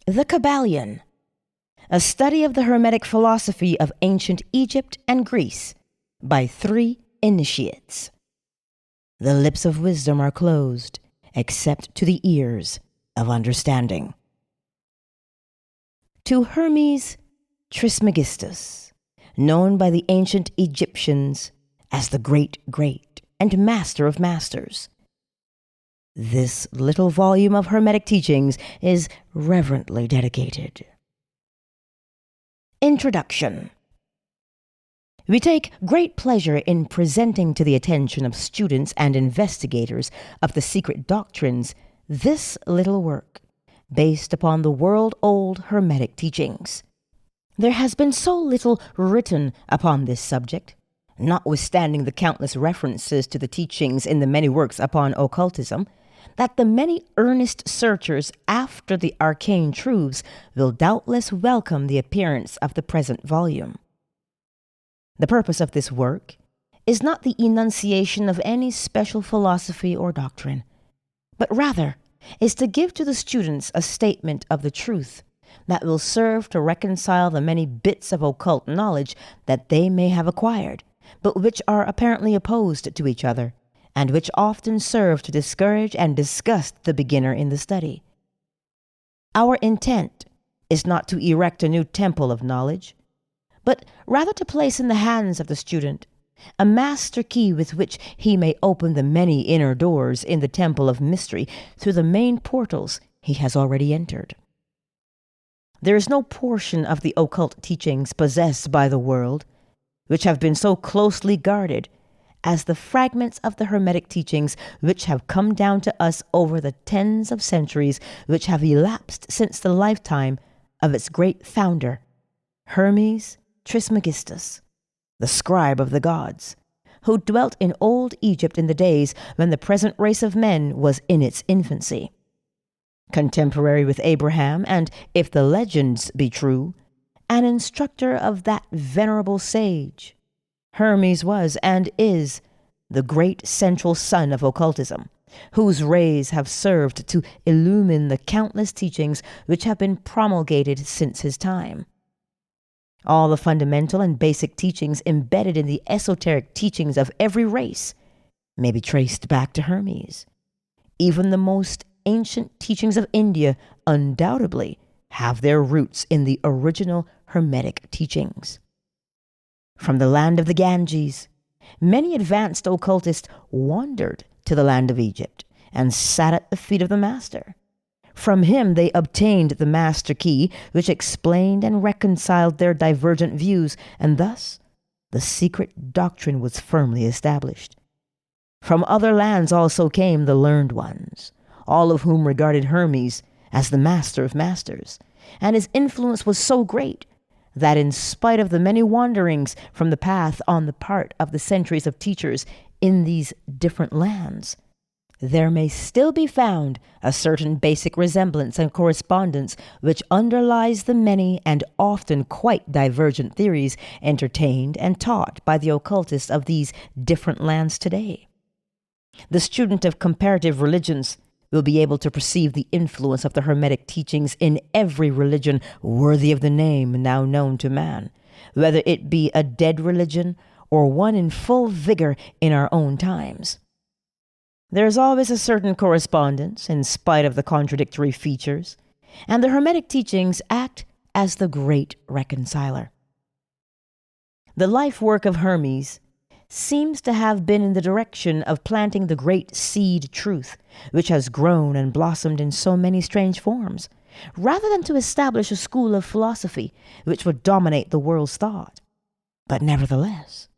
The Kybalion, a study of the Hermetic philosophy of ancient Egypt and Greece by 3 initiates. The lips of wisdom are closed, except to the ears of understanding. To Hermes Trismegistus, known by the ancient Egyptians as the Great and Master of Masters, this little volume of Hermetic teachings is reverently dedicated. Introduction. We take great pleasure in presenting to the attention of students and investigators of the secret doctrines this little work, based upon the world-old Hermetic teachings. There has been so little written upon this subject, notwithstanding the countless references to the teachings in the many works upon occultism, that the many earnest searchers after the arcane truths will doubtless welcome the appearance of the present volume. The purpose of this work is not the enunciation of any special philosophy or doctrine, but rather is to give to the students a statement of the truth that will serve to reconcile the many bits of occult knowledge that they may have acquired, but which are apparently opposed to each other, and which often serve to discourage and disgust the beginner in the study. Our intent is not to erect a new temple of knowledge, but rather to place in the hands of the student a master key with which he may open the many inner doors in the temple of mystery through the main portals he has already entered. There is no portion of the occult teachings possessed by the world which have been so closely guarded as the fragments of the Hermetic teachings which have come down to us over the tens of centuries which have elapsed since the lifetime of its great founder, Hermes Trismegistus, the scribe of the gods, who dwelt in old Egypt in the days when the present race of men was in its infancy. Contemporary with Abraham, and, if the legends be true, an instructor of that venerable sage, Hermes was and is the great central sun of occultism, whose rays have served to illumine the countless teachings which have been promulgated since his time. All the fundamental and basic teachings embedded in the esoteric teachings of every race may be traced back to Hermes. Even the most ancient teachings of India undoubtedly have their roots in the original Hermetic teachings. From the land of the Ganges, many advanced occultists wandered to the land of Egypt and sat at the feet of the master. From him they obtained the master key, which explained and reconciled their divergent views, and thus the secret doctrine was firmly established. From other lands also came the learned ones, all of whom regarded Hermes as the master of masters, and his influence was so great that in spite of the many wanderings from the path on the part of the centuries of teachers in these different lands, there may still be found a certain basic resemblance and correspondence which underlies the many and often quite divergent theories entertained and taught by the occultists of these different lands today. The student of comparative religions will be able to perceive the influence of the Hermetic teachings in every religion worthy of the name now known to man, whether it be a dead religion or one in full vigor in our own times. There is always a certain correspondence in spite of the contradictory features, and the Hermetic teachings act as the great reconciler. The life work of Hermes seems to have been in the direction of planting the great seed truth, which has grown and blossomed in so many strange forms, rather than to establish a school of philosophy which would dominate the world's thought. But nevertheless,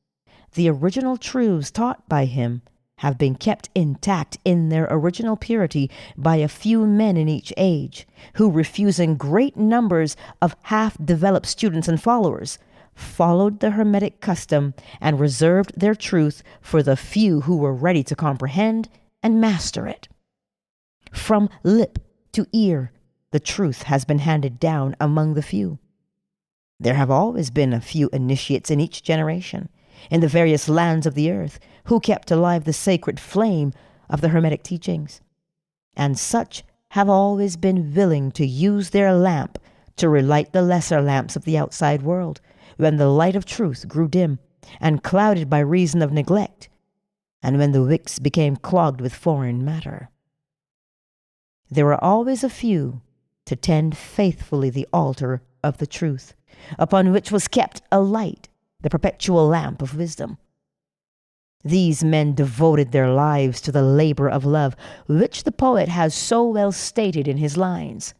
the original truths taught by him have been kept intact in their original purity by a few men in each age, who, refusing great numbers of half-developed students and followers, followed the Hermetic custom and reserved their truth for the few who were ready to comprehend and master it. From lip to ear, the truth has been handed down among the few. There have always been a few initiates in each generation, in the various lands of the earth, who kept alive the sacred flame of the Hermetic teachings, and such have always been willing to use their lamp to relight the lesser lamps of the outside world when the light of truth grew dim and clouded by reason of neglect, and when the wicks became clogged with foreign matter. There were always a few to tend faithfully the altar of the truth, upon which was kept alight the perpetual lamp of wisdom. These men devoted their lives to the labor of love, which the poet has so well stated in his lines.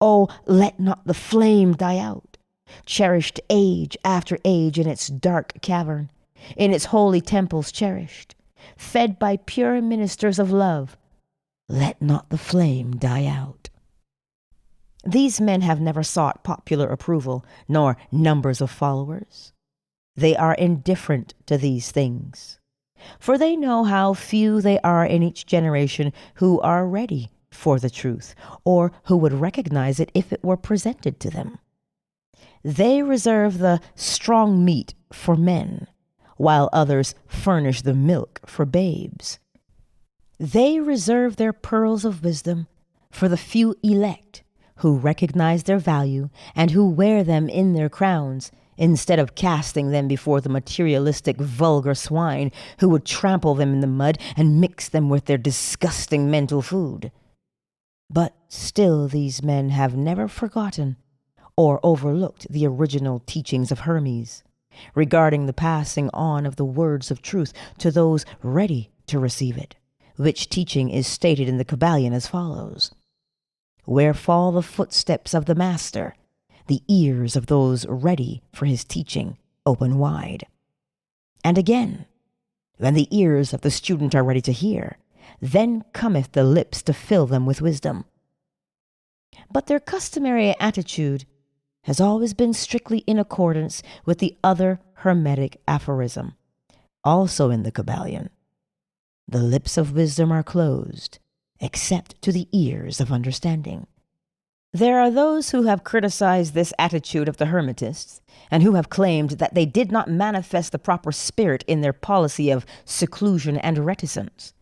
Oh, let not the flame die out, cherished age after age in its dark cavern, in its holy temples cherished, fed by pure ministers of love. Let not the flame die out. These men have never sought popular approval, nor numbers of followers. They are indifferent to these things, for they know how few they are in each generation who are ready for the truth, or who would recognize it if it were presented to them. They reserve the strong meat for men, while others furnish the milk for babes. They reserve their pearls of wisdom for the few elect who recognize their value and who wear them in their crowns, instead of casting them before the materialistic vulgar swine who would trample them in the mud and mix them with their disgusting mental food. But still these men have never forgotten or overlooked the original teachings of Hermes, regarding the passing on of the words of truth to those ready to receive it, which teaching is stated in the Kybalion as follows: Where fall the footsteps of the master, the ears of those ready for his teaching open wide. And again, when the ears of the student are ready to hear, then cometh the lips to fill them with wisdom. But their customary attitude has always been strictly in accordance with the other Hermetic aphorism, also in the Kybalion. The lips of wisdom are closed, except to the ears of understanding. There are those who have criticized this attitude of the Hermetists, and who have claimed that they did not manifest the proper spirit in their policy of seclusion and reticence.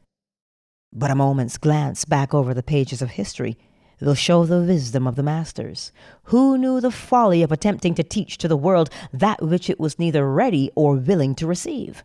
But a moment's glance back over the pages of history will show the wisdom of the masters, who knew the folly of attempting to teach to the world that which it was neither ready or willing to receive.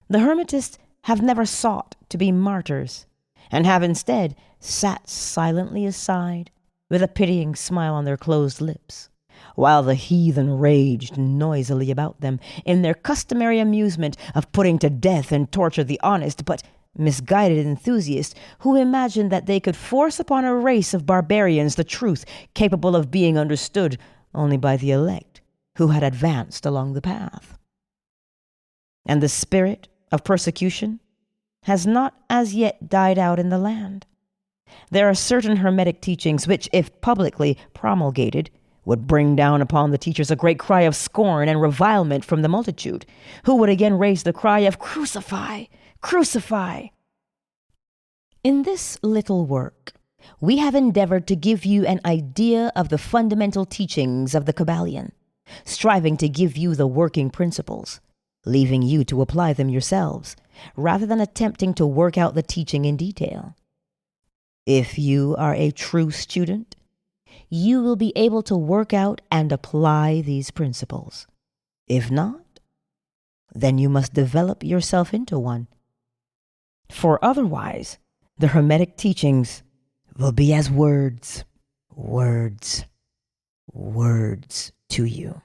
The Hermetists have never sought to be martyrs, and have instead sat silently aside, with a pitying smile on their closed lips, while the heathen raged noisily about them in their customary amusement of putting to death and torture the honest but misguided enthusiasts who imagined that they could force upon a race of barbarians the truth capable of being understood only by the elect who had advanced along the path. And the spirit of persecution has not as yet died out in the land. There are certain Hermetic teachings which, if publicly promulgated, would bring down upon the teachers a great cry of scorn and revilement from the multitude, who would again raise the cry of "Crucify! Crucify!" In this little work, we have endeavored to give you an idea of the fundamental teachings of the Kybalion, striving to give you the working principles, leaving you to apply them yourselves, rather than attempting to work out the teaching in detail. If you are a true student, you will be able to work out and apply these principles. If not, then you must develop yourself into one. For otherwise, the Hermetic teachings will be as words to you.